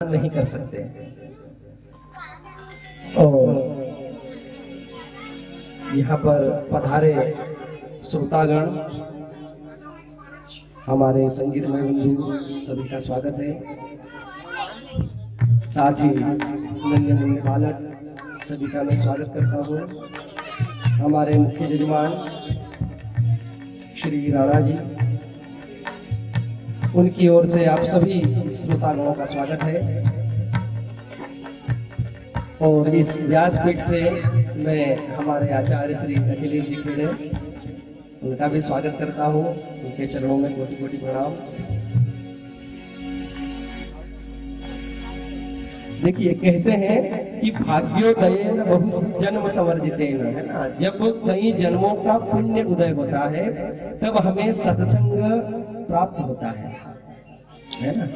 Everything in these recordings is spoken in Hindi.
नहीं कर सकते। और यहाँ पर पधारे श्रोतागण, हमारे संगीतमय बंधु सभी का स्वागत है। साथ ही नन्हे मुन्ने बालक सभी का मैं स्वागत करता हूँ। हमारे मुख्य जजमान श्री राणा जी, उनकी ओर से आप सभी श्रोतागणों का स्वागत है। और इस व्यासपीठ से मैं हमारे आचार्य श्री अखिलेश जी खेड़े, उनका भी स्वागत करता हूँ। उनके चरणों में कोटि कोटि प्रणाम। देखिए, कहते हैं कि भाग्योदयेन बहु जन्म संवर्जितेन, है ना। जब कई जन्मों का पुण्य उदय होता है तब हमें सत्संग प्राप्त होता है ना।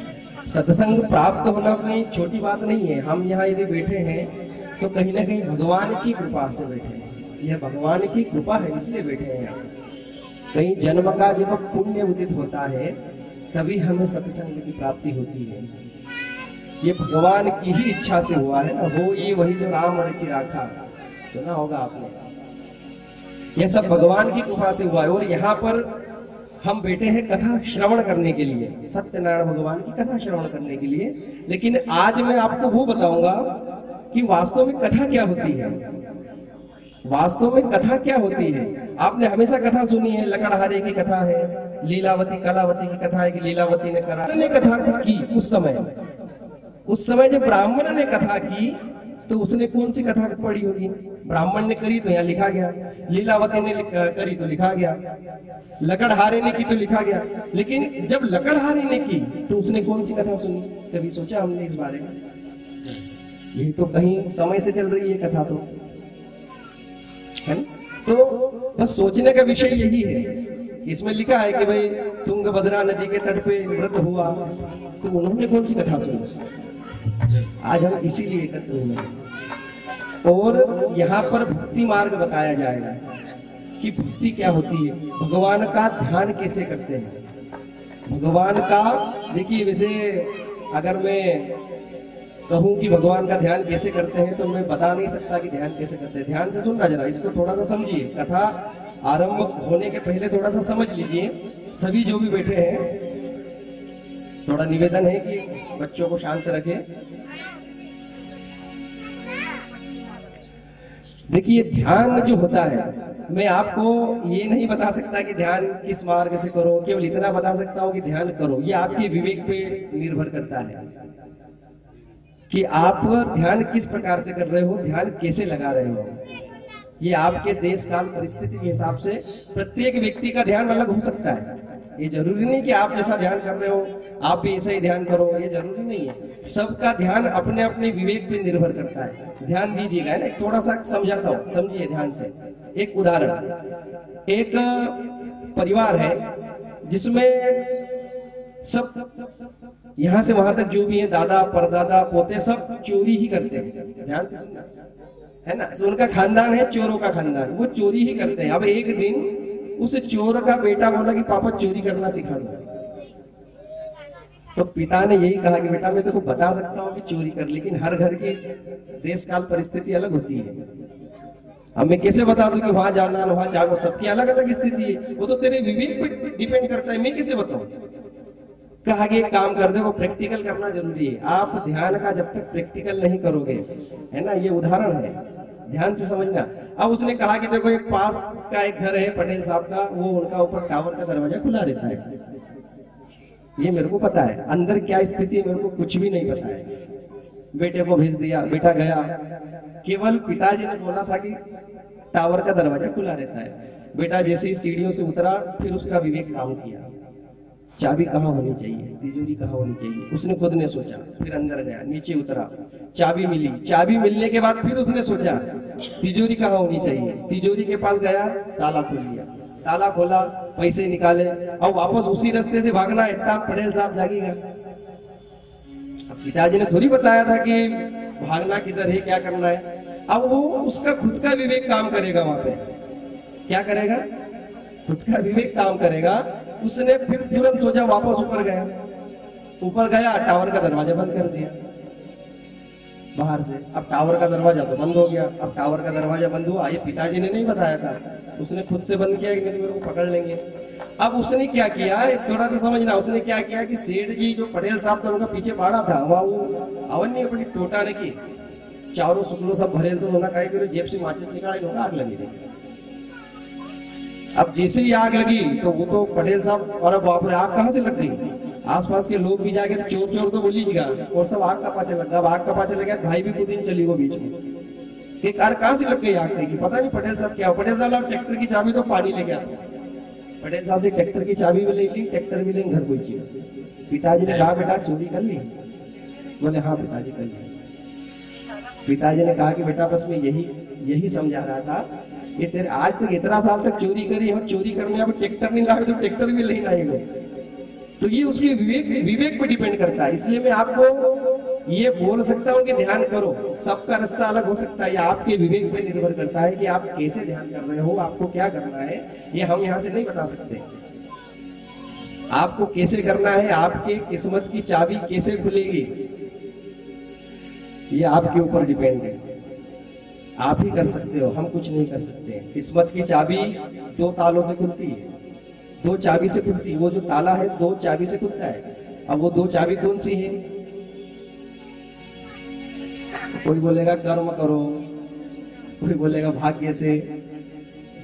सत्संग प्राप्त होना कोई छोटी बात नहीं है। हम यहाँ यदि बैठे हैं तो कहीं ना कहीं भगवान की कृपा से बैठे हैं। यह भगवान की कृपा है, इसलिए बैठे हैं यहाँ। कहीं जन्म का जब पुण्य उदित होता है तभी हमें सत्संग की प्राप्ति होती है। ये भगवान की ही इच्छा से हुआ है ना। वो ये वही जो राम रचि राखा, सुना होगा आपने। यह सब भगवान की कृपा से हुआ है। और यहाँ पर हम बैठे हैं कथा श्रवण करने के लिए, सत्यनारायण भगवान की कथा श्रवण करने के लिए। लेकिन आज मैं आपको वो बताऊंगा कि वास्तव में कथा क्या होती है। वास्तव में कथा क्या होती है। आपने हमेशा कथा सुनी है, लकड़हारे की कथा है, लीलावती कलावती की कथा है कि लीलावती ने कथा की। उस समय जब ब्राह्मण ने कथा की तो उसने कौन सी कथा पढ़ी होगी। ब्राह्मण ने करी तो यहाँ लिखा गया, लीलावती ने करी तो लिखा गया, लकड़हारे ने की तो लिखा गया। लेकिन जब लकड़हारे ने की तो उसने कौन सी कथा सुनी, कभी सोचा हमने इस बारे में? ये तो कहीं समय से चल रही है कथा, तो है ना। तो बस सोचने का विषय यही है कि इसमें लिखा है कि भाई तुंगभद्रा नदी के तट पे व्रत हुआ, तो उन्होंने कौन सी कथा सुनी। आज हम इसीलिए एकत्र हुए और यहाँ पर भक्ति मार्ग बताया जाएगा कि भक्ति क्या होती है, भगवान का ध्यान कैसे करते हैं। भगवान का देखिए, वैसे अगर मैं कहूं कि भगवान का ध्यान कैसे करते हैं तो मैं बता नहीं सकता कि ध्यान कैसे करते हैं। ध्यान से सुनना जरा, इसको थोड़ा सा समझिए। कथा आरंभ होने के पहले थोड़ा सा समझ लीजिए। सभी जो भी बैठे हैं, थोड़ा निवेदन है कि बच्चों को शांत रखें। देखिए, ध्यान जो होता है, मैं आपको ये नहीं बता सकता कि ध्यान किस मार्ग से करो, केवल इतना बता सकता हूं कि ध्यान करो। ये आपके विवेक पे निर्भर करता है कि आप ध्यान किस प्रकार से कर रहे हो, ध्यान कैसे लगा रहे हो। ये आपके देश काल परिस्थिति के हिसाब से प्रत्येक व्यक्ति का ध्यान अलग हो सकता है। ये जरूरी नहीं कि आप जैसा ध्यान कर रहे हो आप भी ऐसा ही ध्यान करो, ये जरूरी नहीं है। सबका ध्यान अपने अपने विवेक पे निर्भर करता है। ध्यान दीजिएगा, है ना। थोड़ा सा समझाता हूँ, समझिए ध्यान से। एक उदाहरण, एक परिवार है जिसमें सब यहाँ से वहां तक जो भी है, दादा परदादा पोते, सब चोरी ही करते हैं। ध्यान से सुनना, है ना। उनका खानदान है चोरों का खानदान, वो चोरी ही करते हैं। अब एक दिन उस चोर का बेटा बोला कि पापा चोरी करना सिखा दो। तो पिता ने यही कहा कि बेटा मैं तेरे को बता सकता हूँ कि चोरी कर, लेकिन हर घर की देश काल परिस्थिति अलग होती है। अब मैं कैसे बता दूं कि वहां जाना वहां जाओ, सबकी अलग अलग स्थिति है। वो तो तेरे विवेक पे डिपेंड करता है, मैं कैसे बताऊं। कहा कि एक काम कर दे, वो प्रैक्टिकल करना जरूरी है। आप ध्यान का जब तक प्रैक्टिकल नहीं करोगे, है ना, ये उदाहरण है, ध्यान से समझना। अब उसने कहा कि देखो, एक पास का एक घर है पटेल साहब का, वो उनका ऊपर टावर का दरवाजा खुला रहता है। ये मेरे को पता है, अंदर क्या स्थिति है मेरे को कुछ भी नहीं पता है। बेटे को भेज दिया, बेटा गया। केवल पिताजी ने बोला था कि टावर का दरवाजा खुला रहता है। बेटा जैसे ही सीढ़ियों से उतरा, फिर उसका विवेक काम किया, चाबी कहाँ होनी चाहिए, तिजोरी कहाँ होनी चाहिए, उसने खुद ने सोचा। फिर अंदर गया, नीचे उतरा, चाबी मिली। चाबी मिलने के बाद फिर उसने सोचा तिजोरी कहाँ होनी चाहिए, तिजोरी के पास गया, ताला खोल लिया, ताला खोला, पैसे निकाले, और वापस उसी रास्ते से भागना है, तब पटेल साहब जागेगा। अब पिताजी ने थोड़ी बताया था कि भागना किधर है, क्या करना है। अब वो उसका खुद का विवेक काम करेगा। वहां पे क्या करेगा, खुद का विवेक काम करेगा। उसने फिर तुरंत सोचा, वापस ऊपर गया, टावर का दरवाजा बंद कर दिया। बाहर से। अब टावर का दरवाजा तो बंद हो गया। अब टावर का दरवाजा बंद हुआ, ये पिताजी ने नहीं बताया था, उसने खुद से बंद किया कि नहीं तो मेरे को पकड़ लेंगे। अब उसने क्या किया, थोड़ा सा समझना, उसने क्या किया कि सेठ जी जो पटेल साहब था उनका पीछे बाड़ा था, वहां वो अवन नहीं अपनी टोटा ने की चारों शुक्लो सब भरे, तो उन्होंने कहा कि जेब से माचिस निकाले, लोग आग लगी रही। अब जैसे ही आग लगी तो वो तो पटेल साहब, और बाप रे आग कहाँ से लग गई, आसपास के लोग भी जाके तो चोर चोर तो बोलीजिएगा, और सब आग का पाछे लगा। अब आग का पाछे लगा, भाई भी खुद दिन चली गो बीच में कि कार कहाँ से लग गई आग की, पता नहीं पटेल साहब क्या। पटेल साहब ट्रैक्टर की चाबी तो पानी ले गया, पटेल साहब से ट्रैक्टर की चाबी भी ले ली, ट्रैक्टर भी लेंगे, घर पहुंची। पिताजी ने कहा बेटा चोरी कर ली, बोले हाँ पिताजी कर ली। पिताजी ने कहा कि बेटा बस मैं यही समझा रहा था, ये तेरे आज तक इतना साल तक चोरी करी और चोरी करने अब ट्रैक्टर नहीं लाए तो ट्रैक्टर भी नहीं लाएंगे। तो ये उसके विवेक पे डिपेंड करता है। इसलिए मैं आपको ये बोल सकता हूँ कि ध्यान करो, सबका रास्ता अलग हो सकता है, या आपके विवेक पे निर्भर करता है कि आप कैसे ध्यान कर रहे हो, आपको क्या करना है, ये हम यहाँ से नहीं बता सकते। आपको कैसे करना है, आपके किस्मत की चाबी कैसे खुलेगी, ये आपके ऊपर डिपेंड है। आप ही कर सकते हो, हम कुछ नहीं कर सकते। किस्मत की चाबी 2 तालों से खुलती है, 2 चाबी से खुलती है। वो जो ताला है 2 चाबी से खुलता है। अब वो 2 चाबी कौन सी है? कोई बोलेगा कर्म करो, कोई बोलेगा भाग्य से।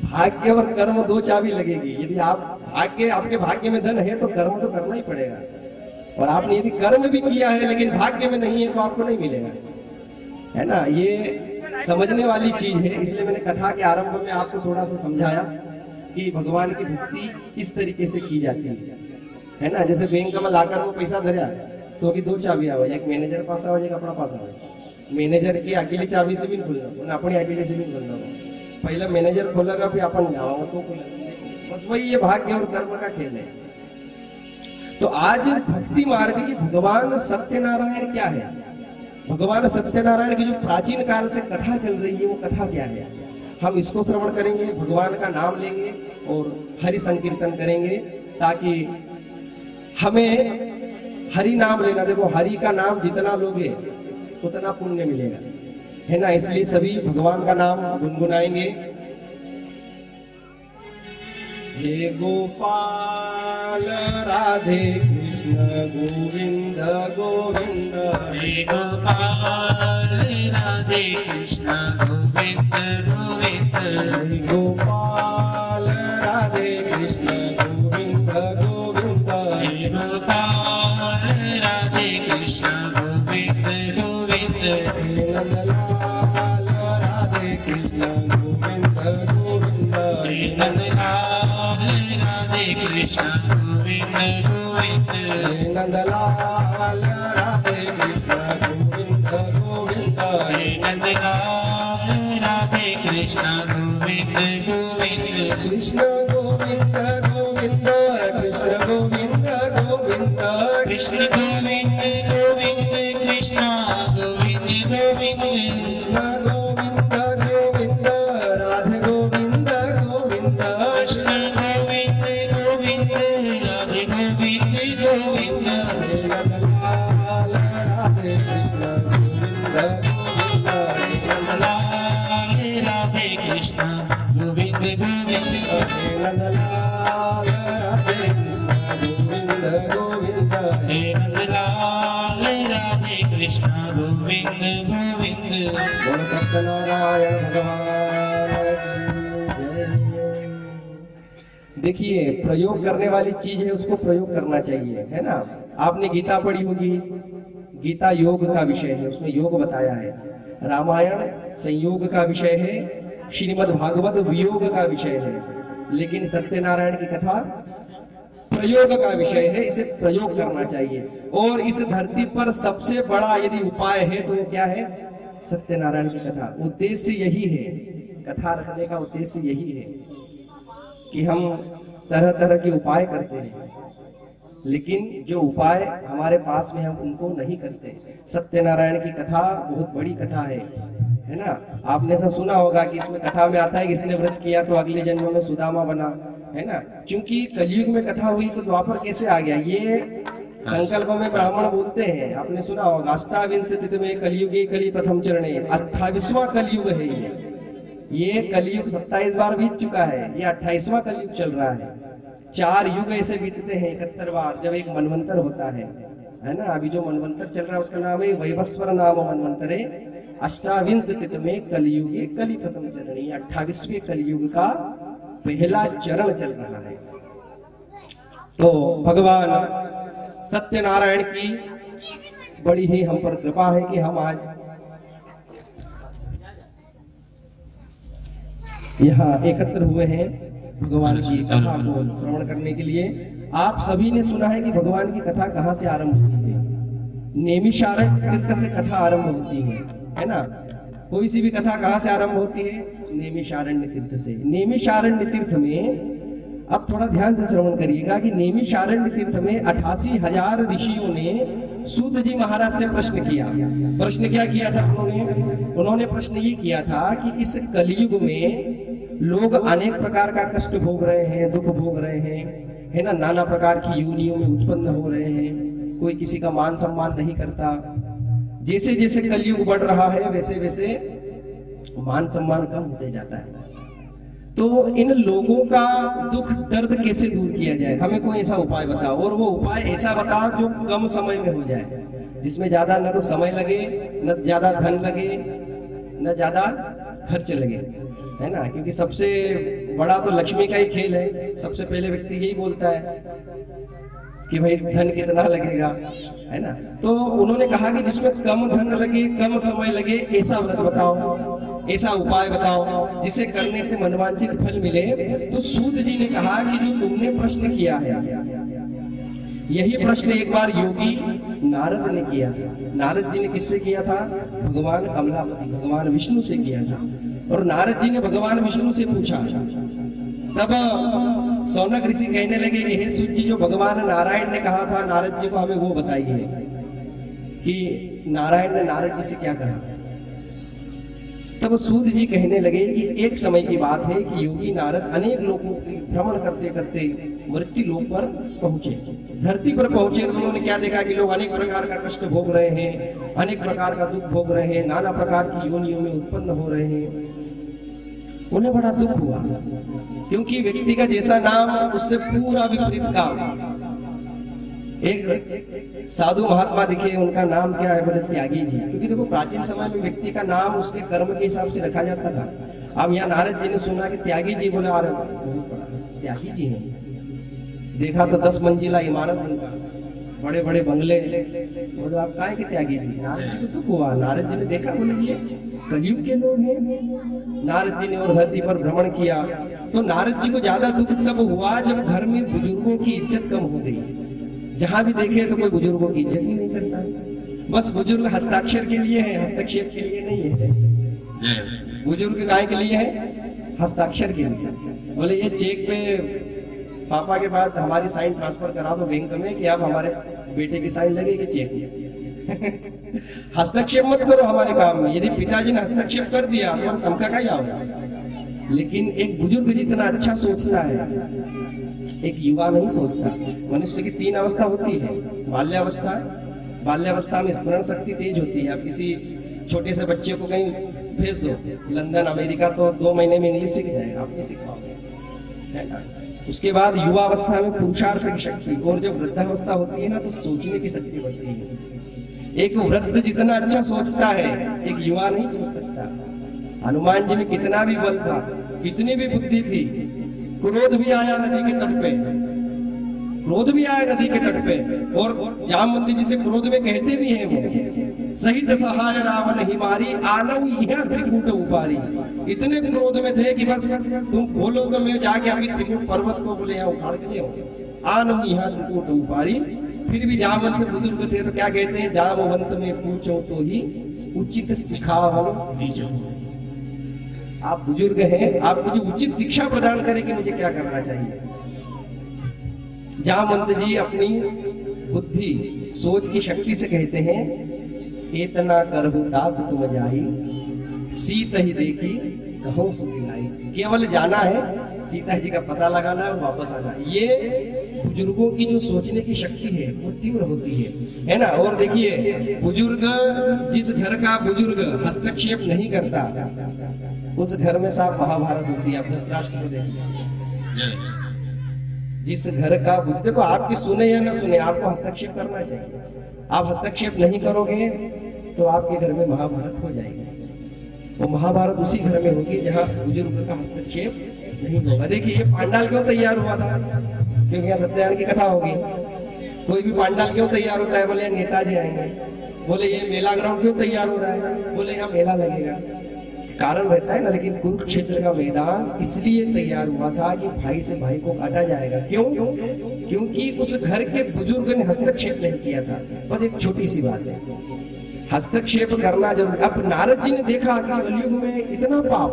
भाग्य और कर्म 2 चाबी लगेगी। यदि आपके भाग्य में धन है तो कर्म तो करना ही पड़ेगा, और आपने यदि कर्म भी किया है लेकिन भाग्य में नहीं है तो आपको नहीं मिलेगा, है ना। ये समझने वाली चीज है। इसलिए मैंने कथा के आरंभ में आपको थोड़ा सा समझाया कि भगवान की भक्ति किस तरीके से की जाती है ना। जैसे बैंक में लाकर वो पैसा धरा तो अभी 2 चाबी आवे, एक मैनेजर पास आवे, एक अपना पास आवे। मैनेजर की अकेली चाबी से भी खोलना, अपनी अकेले से भी खोलना। पहले मैनेजर खोलेगा फिर अपन जाओ तो खोलेगा। बस वही ये भाग्य और कर्म का खेल है। तो आज भक्ति मार्ग की भगवान सत्यनारायण क्या है, भगवान सत्यनारायण की जो प्राचीन काल से कथा चल रही है वो कथा क्या है, हम इसको श्रवण करेंगे, भगवान का नाम लेंगे और हरि संकीर्तन करेंगे, ताकि हमें हरि नाम लेना, देखो हरि का नाम जितना लोगे उतना पुण्य मिलेगा, है ना। इसलिए सभी भगवान का नाम गुनगुनाएंगे। हे गोपाल राधे कृष्ण गोविंद गोविंद, हे गोपाल राधे कृष्ण गोविंद गोविंद, हे गोपाल राधे कृष्ण गोविंद गोविंद, हे गोपाल राधे कृष्ण गोविंद गोविंद, हे नंदलाल राधे कृष्ण गोविंद गोविंद, हे नंदलाल राधे कृष्ण गोविंद गोविंद, हे नंदलाल राधे कृष्ण गोविंद गोविंद, हे नंदलाल राधे कृष्ण गोविंद गोविंद, कृष्ण गोविंद गोविंद, कृष्ण गोविंद गोविंद, कृष्ण गोविंद गोविंद, कृष्ण गोविंद गोविंद, कृष्ण गोविंद गोविंद, राधे गोविंद गोविंद, कृष्ण गोविंद गोविंद, राधे गोविंद गोविंद, हे नंदलाल राधे कृष्ण गोविंद गोविंद, नंदलाल राधे कृष्ण गोविंद गोविंद, हे नंदलाल राधे कृष्ण गोविंद गोविंद, हे नंदलाल राधे कृष्ण गोविंद गोविंद। बोल सत्यनारायण भगवान की जय। देखिए, प्रयोग करने वाली चीज है, उसको प्रयोग करना चाहिए, है ना। आपने गीता पढ़ी होगी, गीता योग का विषय है, उसमें योग बताया है। रामायण संयोग का विषय है, श्रीमद् भागवत वियोग का विषय है, लेकिन सत्यनारायण की कथा प्रयोग का विषय है। इसे प्रयोग करना चाहिए। और इस धरती पर सबसे बड़ा यदि उपाय है तो वो क्या है? सत्यनारायण की कथा। उद्देश्य यही है, कथा रखने का उद्देश्य यही है कि हम तरह तरह के उपाय करते हैं, लेकिन जो उपाय हमारे पास में हम उनको नहीं करते। सत्यनारायण की कथा बहुत बड़ी कथा है ना। आपने ऐसा सुना होगा कि इसमें कथा में आता है कि इसने व्रत किया तो अगले जन्म में सुदामा बना, है ना। क्योंकि कलयुग में कथा हुई तो द्वापर कैसे आ गया? ये संकल्प में ब्राह्मण बोलते हैं, आपने सुना होगा, अष्टाविंशति में कलयुगे कली प्रथम चरणे, 28वां कलयुग है ये कलयुग 27 बार बीत चुका है, ये 28वां कलयुग चल रहा है। 4 युग ऐसे बीतते हैं 71 बार, जब एक मनवंतर होता है ना। अभी जो मनवंतर चल रहा है उसका नाम है वैवस्वर नाम मनवंतरे, अष्टाविंशति में कलयुगे कली प्रथम चरणे, 28वें कलयुग का पहला चरण चल रहा है। तो भगवान सत्यनारायण की बड़ी ही हम पर कृपा है कि हम आज यहाँ एकत्र हुए हैं भगवान की कथा को श्रवण करने के लिए। आप सभी ने सुना है कि भगवान की कथा कहाँ से आरंभ हुई है? नैमिषारण्य तीर्थ से कथा आरंभ होती है ना। कोई सी भी कथा कहाँ से आरंभ होती है? नैमिषारण्य तीर्थ से। नैमिषारण्य तीर्थ में अब थोड़ा ध्यान से श्रवण करिएगा कि नैमिषारण्य तीर्थ में 88,000 ऋषियों ने सूत जी महाराज से प्रश्न किया। प्रश्न क्या किया था उन्होंने प्रश्न ये किया था कि इस कलयुग में लोग अनेक प्रकार का कष्ट भोग रहे हैं, दुख भोग रहे हैं, है ना, नाना प्रकार की योनियों में उत्पन्न हो रहे हैं, कोई किसी का मान सम्मान नहीं करता। जैसे जैसे कलयुग बढ़ रहा है वैसे वैसे मान सम्मान कम होते जाता है। तो इन लोगों का दुख दर्द कैसे दूर किया जाए, हमें कोई ऐसा उपाय बताओ, और वो उपाय ऐसा बताओ जो कम समय में हो जाए, जिसमें ज्यादा न तो समय लगे, न ज्यादा धन लगे, न ज्यादा खर्च लगे, है ना। क्योंकि सबसे बड़ा तो लक्ष्मी का ही खेल है। सबसे पहले व्यक्ति यही बोलता है कि भाई धन कितना लगेगा, है ना। तो उन्होंने कहा कि जिसमें कम धन लगे, कम समय लगे, ऐसा व्रत बताओ, ऐसा उपाय बताओ जिसे करने से मनवांचित फल मिले। तो सूत जी ने कहा कि जो तुमने प्रश्न किया है, यही प्रश्न एक बार योगी नारद ने किया था। नारद जी ने किससे किया था? भगवान कमलापति, भगवान विष्णु से किया था। और नारद जी ने भगवान विष्णु से पूछा। तब सौनक ऋषि कहने लगे कि हे सूत जी, जो भगवान नारायण ने कहा था नारद जी को, हमें वो बताइए कि नारायण ने नारद जी से क्या कहा। तब सूत जी कहने लगे कि एक समय की बात है कि योगी नारद अनेक लोगों की भ्रमण करते करते मृत्यु लोक पर पहुंचे। धरती पर पहुंचे तो उन्होंने क्या देखा कि लोग अनेक प्रकार का कष्ट भोग रहे हैं, अनेक प्रकार का दुख भोग रहे हैं, नाना प्रकार की योनियों में उत्पन्न हो रहे हैं। उन्हें बड़ा दुख हुआ, क्योंकि व्यक्ति का जैसा नाम उससे पूरा विपरीत काम। एक साधु महात्मा दिखे, उनका नाम क्या है? बोले त्यागी जी। क्योंकि देखो प्राचीन समय में व्यक्ति का नाम उसके कर्म के हिसाब से रखा जाता था। अब यहाँ नारद जी ने सुना कि त्यागी जी, बोले अरे बहुत बड़ा त्यागी जी है। देखा तो 10 मंजिला इमारत, उनका बड़े बड़े बंगले। बोले आप काहे के त्यागी जी? नारद जी को दुख हुआ। नारद जी ने देखा, बोले ये कलयुग के लोग हैं। नारद जी ने और धरती पर भ्रमण किया तो नारद जी को ज्यादा दुख तब हुआ जब घर में बुजुर्गों की इज्जत कम हो गई। जहां भी देखे तो कोई बुजुर्गों की इज्जत ही नहीं करता। बस बुजुर्ग हस्ताक्षर के लिए है, हस्तक्षेप के लिए नहीं है। बुजुर्ग काय के लिए है? हस्ताक्षर के लिए। बोले ये चेक पे पापा के बाद हमारी साइन ट्रांसफर करा दो बैंक में कि अब हमारे बेटे की साइन लगेगी चेक में। हस्तक्षेप मत करो हमारे काम में। यदि पिताजी ने हस्तक्षेप कर दिया तो तमका का ही आओ। लेकिन एक बुजुर्ग जितना अच्छा सोचता है, एक युवा नहीं सोचता। मनुष्य की 3 अवस्था होती है। बाल्यावस्था, बाल्यावस्था में स्मरण शक्ति तेज होती है। आप किसी छोटे से बच्चे को कहीं भेज दो लंदन अमेरिका, तो 2 महीने में इंग्लिश सीख जाए, आप नहीं सीख पाओगे, है ना। उसके बाद युवा अवस्था में पुरुषार्थ की शक्ति, और जब वृद्धावस्था होती है ना तो सोचने की शक्ति बढ़ती है। एक वृद्ध जितना अच्छा सोचता है, एक युवा नहीं सोच सकता। हनुमान जी में कितना भी बल था, कितनी भी बुद्धि थी, क्रोध भी आया नदी के तट पे, क्रोध भी आया नदी के तट पे। और जामवंती जी से क्रोध में कहते भी हैं वो, सहित सहाय रावण ही मारी, आलव यहाँ त्रिकूट उपारी। इतने क्रोध में थे कि बस तुम बोलो तो मैं जाके अभी त्रिकूट पर्वत को बोले यहाँ उखाड़ के ले आओ। आलव यहाँ त्रिकूट उपारी। फिर भी जामवंत बुजुर्ग थे तो क्या कहते हैं? जामवंत में पूछो तो ही उचित सिखाओ दीजो। आप बुजुर्ग हैं, आप मुझे उचित शिक्षा प्रदान करें कि मुझे क्या करना चाहिए। जामवंत जी अपनी बुद्धि, सोच की शक्ति से कहते हैं, इतना करहु तात तुम जाई, सीता ही देखी कहो सुखिलाई। केवल जाना है, सीता जी का पता लगाना है और वापस आना। ये बुजुर्गों की जो सोचने की शक्ति है वो तीव्र होती है ना। और देखिए, बुजुर्ग, जिस घर का बुजुर्ग हस्तक्षेप नहीं करता उस घर में साफ महाभारत होती है। आप धृतराष्ट्र को देखिए, जिस घर का बुजुर्ग, देखो आपकी सुने या ना सुने, आपको हस्तक्षेप करना चाहिए। आप हस्तक्षेप नहीं करोगे तो आपके घर में महाभारत हो जाएगी। वो महाभारत उसी घर में होगी जहाँ बुजुर्ग का हस्तक्षेप नहीं होगा। देखिए, ये पांडाल क्यों तैयार हुआ था? क्योंकि यहाँ सत्यनारायण की कथा होगी। कोई भी पांडाल क्यों तैयार होता है? बोले नेताजी आएंगे। बोले ये मेला ग्राउंड क्यों तैयार हो रहा है? बोले यहाँ मेला लगेगा। कारण रहता है ना। लेकिन कुरुक्षेत्र का मैदान इसलिए तैयार हुआ था कि भाई से भाई को काटा जाएगा। क्यों? क्योंकि उस घर के बुजुर्ग ने हस्तक्षेप नहीं किया था। बस एक छोटी सी बात है, हस्तक्षेप करना जरूरी। अब नारद जी ने देखा कि कलयुग में इतना पाप,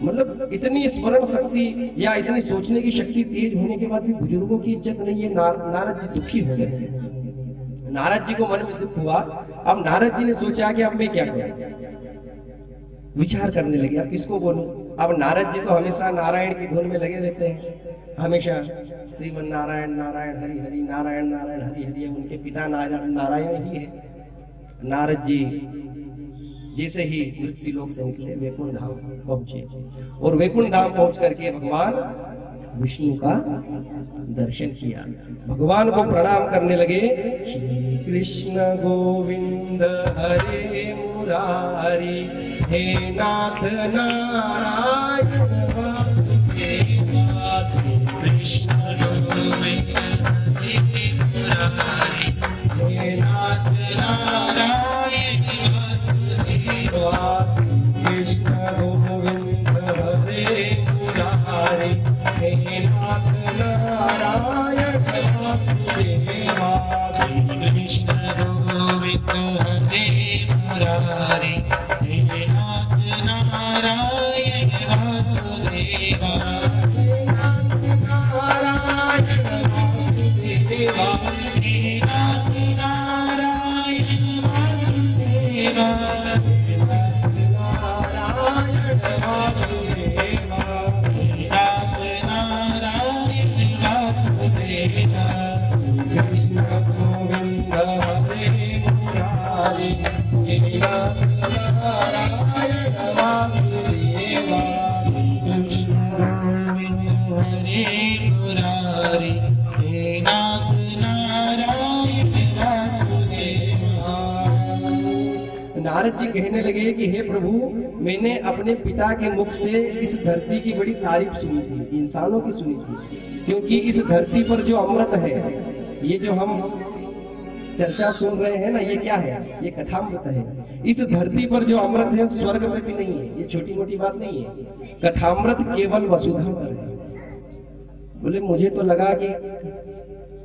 मतलब इतनी स्मरण शक्ति या इतनी सोचने की शक्ति तेज होने के बाद भी बुजुर्गों की इज्जत नहीं है। नारद जी दुखी हो गए। नारद जी को मन में दुख हुआ। अब नारद जी ने सोचा कि अब मैं क्या करूं, विचार करने लगे अब किसको बोलूं। अब नारद जी तो हमेशा नारायण की धुन में लगे रहते हैं, हमेशा श्रीमन नारायण नारायण हरि हरि, नारायण नारायण हरि हरि। उनके पिता नारायण ही है। नारद जी जैसे ही मृत्यु लोक से निकले वैकुंठ धाम पहुंचे, और वैकुंठ धाम पहुंच करके भगवान विष्णु का दर्शन किया। भगवान को प्रणाम करने लगे। श्री कृष्ण गोविंद हरे मुरारी, हे नाथ नारायण वासुदेवा। श्री कृष्ण गोविंद हरे मुरारी, हे नाथ नारायण वासुदेवा। कृष्ण गोविंद हरे मुरारी, हे नाथ नारायण वासुदेवा। श्री कृष्ण गोविंद हरे मुरारी, हे नाथ नारायण वासुदेवा। हे नाथ नारायण वासुदेवा। हे नाथ नारायण वासुदेवा। नारायण वासुदेवा। हे नाथ नारायण वासुदेवा। कृष्ण गोविंद हरे मुरारी, हे नाथ नारायण वासुदेवा। कृष्ण गोविंद हरे मुरारी, हे नाथ नारायण वासुदेवा। नारद जी कहने लगे कि हे प्रभु, मैंने अपने पिता के मुख से इस धरती की बड़ी तारीफ सुनी थी, इंसानों की सुनी थी। क्योंकि इस धरती पर जो अमृत है, ये जो हम चर्चा सुन रहे हैं ना, ये क्या है? ये कथामृत है। इस धरती पर जो अमृत है स्वर्ग में भी नहीं है। ये छोटी मोटी बात नहीं है। कथामृत केवल वसुधा पर है। बोले मुझे तो लगा कि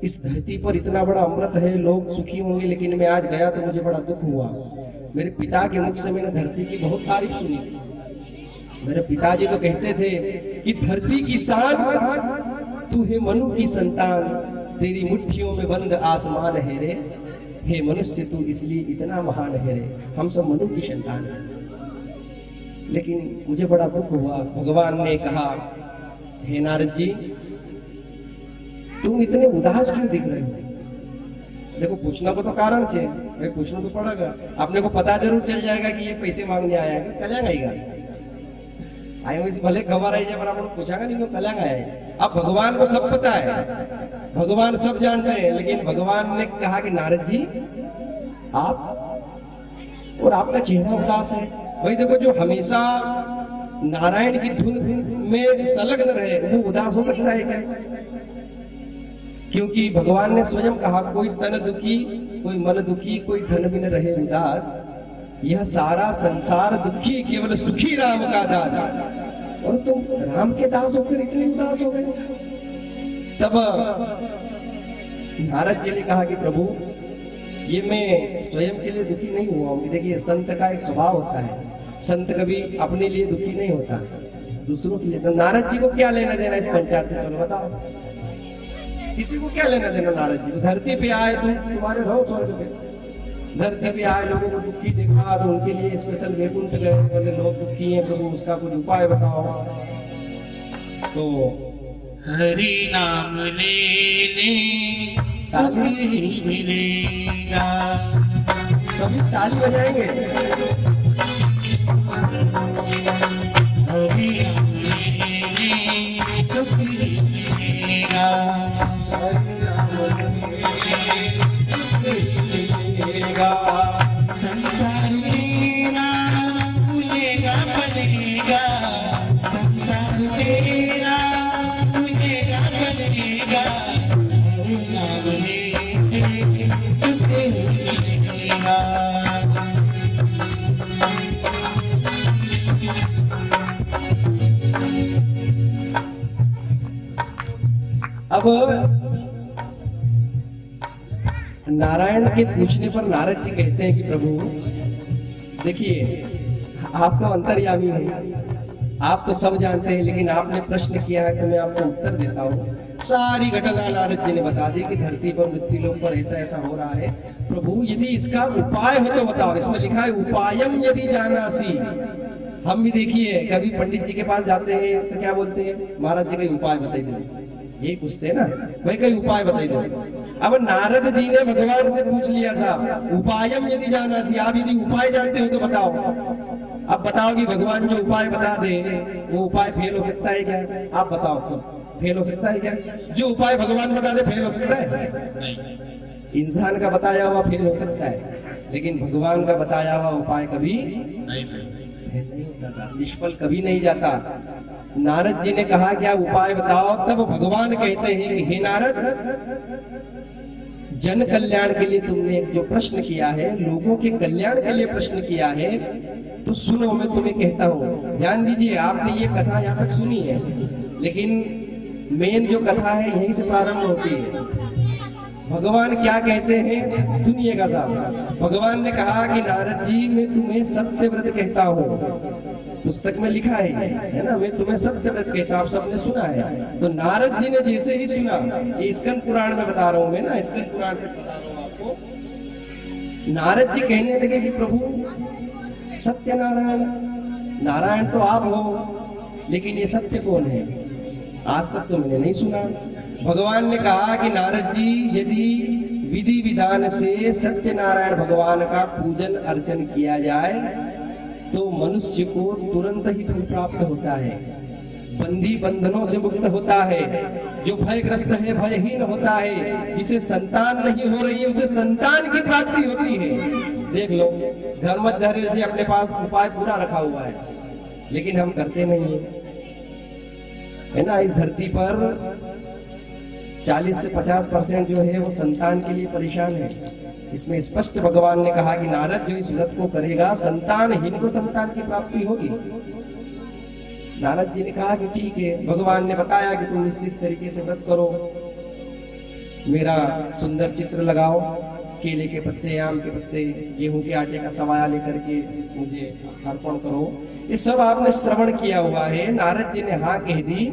इस धरती पर इतना बड़ा अमृत है, लोग सुखी होंगे, लेकिन मैं आज गया तो मुझे बड़ा दुख हुआ। मेरे पिता के मुख से मैंने धरती की बहुत तारीफ सुनी थी। मेरे पिताजी तो कहते थे कि धरती की शान तू है, मनु की संतान, तेरी मुट्ठियों में बंद आसमान है रे। हे मनुष्य तू इसलिए इतना महान है रे। हम सब मनु की संतान हैं। लेकिन मुझे बड़ा दुख हुआ। भगवान ने कहा, हे नारद जी, तुम इतने उदास क्यों दिख रहे हो? देखो, पूछना को तो कारण से भाई पूछना तो पड़ेगा। अपने को पता जरूर चल जाएगा कि ये पैसे मांगने आया है, कल्याण आएगा आए वैसे भले खबर आई जाए, पर आपको पूछागा नहीं क्यों कल्याण आया है। अब भगवान को सब पता है, भगवान सब जानते हैं, लेकिन भगवान ने कहा कि नारद जी आप और आपका चेहरा उदास है। वही देखो, जो हमेशा नारायण की धुन में संलग्न रहे वो उदास हो सकता है क्या? क्योंकि भगवान ने स्वयं कहा, कोई तन दुखी, कोई मन दुखी, कोई धन बिन रहे उदास, यह सारा संसार दुखी, केवल सुखी राम का दास। और तुम राम के दास होकर इतने उदास हो गए। तब नारद जी ने कहा कि प्रभु, ये मैं स्वयं के लिए दुखी नहीं हुआ हूं। देखिए, संत का एक स्वभाव होता है, संत कभी अपने लिए दुखी नहीं होता, दूसरों के लिए। तो नारद जी को क्या लेना देना इस पंचायत से? चलो बताओ, किसी को क्या लेना देना? नारद जी को धरती पे आए, तुम्हारे रहो स्वर्ग पे। धरती पे आए, लोगों को दुखी देखा तो उनके लिए स्पेशल वैकुंठ गए, बोले लोग दुखी हैं प्रभु, उसका कुछ उपाय बताओ। तो हरि नाम ले ले सुख ही मिलेगा। सभी ताली बजाएंगे। हरि नाम ले ले सुख ही मिलेगा। संसार तेरा भूलेगा बनेगा। संसार तेरा भूलेगा बनेगा। हरि नाम ले ले सुख ही मिलेगा। अब नारायण के पूछने पर नारद जी कहते हैं कि प्रभु देखिए, आप तो अंतर्यामी हैं, आप तो सब जानते हैं, लेकिन आपने प्रश्न किया है तो मैं आपको उत्तर देता हूँ। सारी घटना नारद जी ने बता दी कि धरती पर मृत्युलोक पर ऐसा ऐसा हो रहा है। प्रभु यदि इसका उपाय हो तो बताओ। इसमें लिखा है उपायम यदि जानासी। हम भी देखिए कभी पंडित जी के पास जाते हैं तो क्या बोलते हैं, महाराज जी का उपाय बताई दो, यही पूछते हैं ना, भाई कई उपाय बताई दो। अब नारद जी ने भगवान से पूछ लिया साहब उपायम यदि जानासी, आप यदि उपाय जानते हो तो बताओ। अब बताओ कि भगवान जो उपाय बता दे वो उपाय फेल हो सकता है क्या? आप बताओ, सब फेल हो सकता है क्या? जो उपाय भगवान बता दे फेल हो सकता है? इंसान का बताया हुआ फेल हो सकता है, लेकिन भगवान का बताया हुआ उपाय कभी नहीं फेल नहीं होता, निष्फल कभी नहीं जाता। नारद जी ने कहा क्या उपाय बताओ, तब भगवान कहते हैं कि हे नारद, जन कल्याण के लिए तुमने जो प्रश्न किया है, लोगों के कल्याण के लिए प्रश्न किया है, तो सुनो मैं तुम्हें कहता हूँ। ध्यान दीजिए, आपने ये कथा यहाँ तक सुनी है, लेकिन मेन जो कथा है यहीं से प्रारंभ होती है। भगवान क्या कहते हैं सुनिएगा साहब। भगवान ने कहा कि नारद जी मैं तुम्हें सत्यव्रत कहता हूँ, पुस्तक में लिखा है ना, मैं तुम्हें सत्यव्रत कहता हूँ, आप सबने सुना है। तो नारद जी ने जैसे ही सुना, ये स्कंद पुराण में बता रहा हूँ मैं ना, स्कंद पुराण से बता रहा हूँ आपको। नारद जी कहने लगे कि प्रभु सत्य नारायण, नारायण तो आप हो, लेकिन ये सत्य कौन है? आज तक तो मैंने नहीं सुना। भगवान ने कहा कि नारद जी यदि विधि विधान से सत्यनारायण भगवान का पूजन अर्चन किया जाए तो मनुष्य को तुरंत ही फल प्राप्त होता है, बंदी बंधनों से मुक्त होता है, जो भयग्रस्त है भयहीन होता है, जिसे संतान नहीं हो रही है उसे संतान की प्राप्ति होती है। देख लो, धर्माचार्य जी अपने पास उपाय पूरा रखा हुआ है, लेकिन हम करते नहीं है ना। इस धरती पर 40 से 50% जो है वो संतान के लिए परेशान है। इसमें स्पष्ट भगवान ने कहा कि नारद जो इस व्रत को करेगा संतानहीन को संतान की प्राप्ति होगी। नारद जी ने कहा कि ठीक है, भगवान ने बताया कि तुम इस तरीके से व्रत करो, मेरा सुंदर चित्र लगाओ, केले के पत्ते, आम के पत्ते, गेहूं के आटे का सवाया लेकर के मुझे अर्पण करो। ये सब आपने श्रवण किया हुआ है। नारद जी ने हाँ कह दी।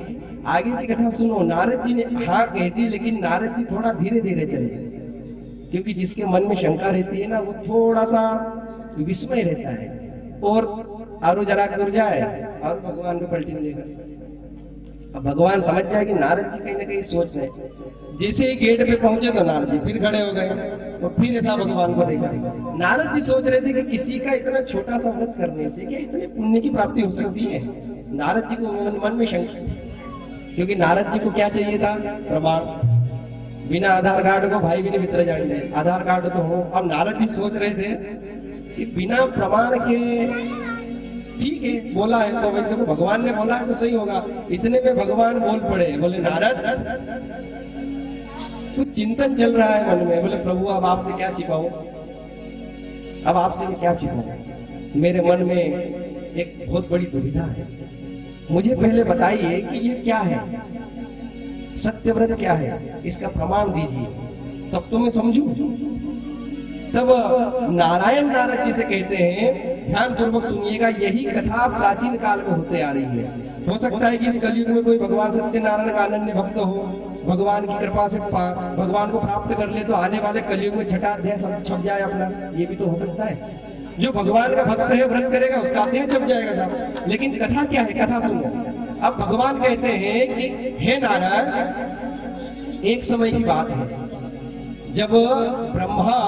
आगे की कथा सुनो। नारद जी ने हाँ कह दी, लेकिन नारद जी थोड़ा धीरे धीरे चले, क्योंकि जिसके मन में शंका रहती है ना, वो थोड़ा सा विस्मय रहता है, और आरो जरा दूर जाए और भगवान को पलटी लेगा। अब भगवान समझ जाए कि नारद जी कहीं ना कहीं सोच रहे। जैसे ही गेट पे पहुंचे तो नारद जी फिर खड़े हो गए और फिर ऐसा भगवान को देखा। नारद जी सोच रहे थे कि किसी का इतना छोटा सा व्रत करने से क्या इतने पुण्य की प्राप्ति हो सकती है। नारद जी को मन में शंका, क्योंकि नारद जी को क्या चाहिए था? प्रमाण। बिना आधार कार्ड को भाई भी नहीं मित्र जानते, आधार कार्ड तो हो। अब नारद जी सोच रहे थे कि बिना प्रमाण के ठीक है, बोला है तो भाई देखो भगवान ने बोला है तो सही होगा। इतने में भगवान बोल पड़े, बोले नारद कुछ चिंतन चल रहा है मन में। बोले प्रभु अब आपसे क्या छिपाऊं, अब आपसे मैं क्या छिपाऊं, मेरे मन में एक बहुत बड़ी दुविधा है। मुझे पहले बताइए कि यह क्या है, सत्यव्रत क्या है, इसका प्रमाण दीजिए, तब तो मैं समझूं। तब नारायण नारद जी से कहते हैं, ध्यान पूर्वक सुनिएगा, यही कथा प्राचीन काल में होते आ रही है। हो सकता है कि इस कलयुग में कोई भगवान सत्यनारायण का अनन्य भक्त हो, भगवान की कृपा से भगवान को प्राप्त कर ले तो आने वाले कलयुग में छठा अध्याय छप जाए अपना, ये भी तो हो सकता है। जो भगवान का भक्त है व्रत करेगा उसका अध्याय छप जाएगा साहब। लेकिन कथा क्या है, कथा सुनो। अब भगवान कहते हैं कि हे नारद, एक समय की बात है जब ब्रह्मा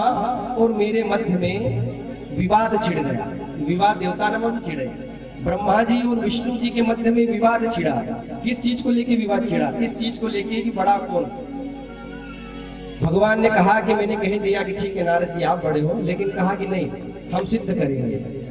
और मेरे मध्य में विवाद छिड़ गया। विवाद देवता नाम छिड़े, ब्रह्मा जी और विष्णु जी के मध्य में विवाद छिड़ा। किस चीज को लेके विवाद छिड़ा? इस चीज को लेके कि बड़ा कौन। भगवान ने कहा कि मैंने कह दिया कि ठीक है नारद जी आप बड़े हो, लेकिन कहा कि नहीं हम सिद्ध करेंगे।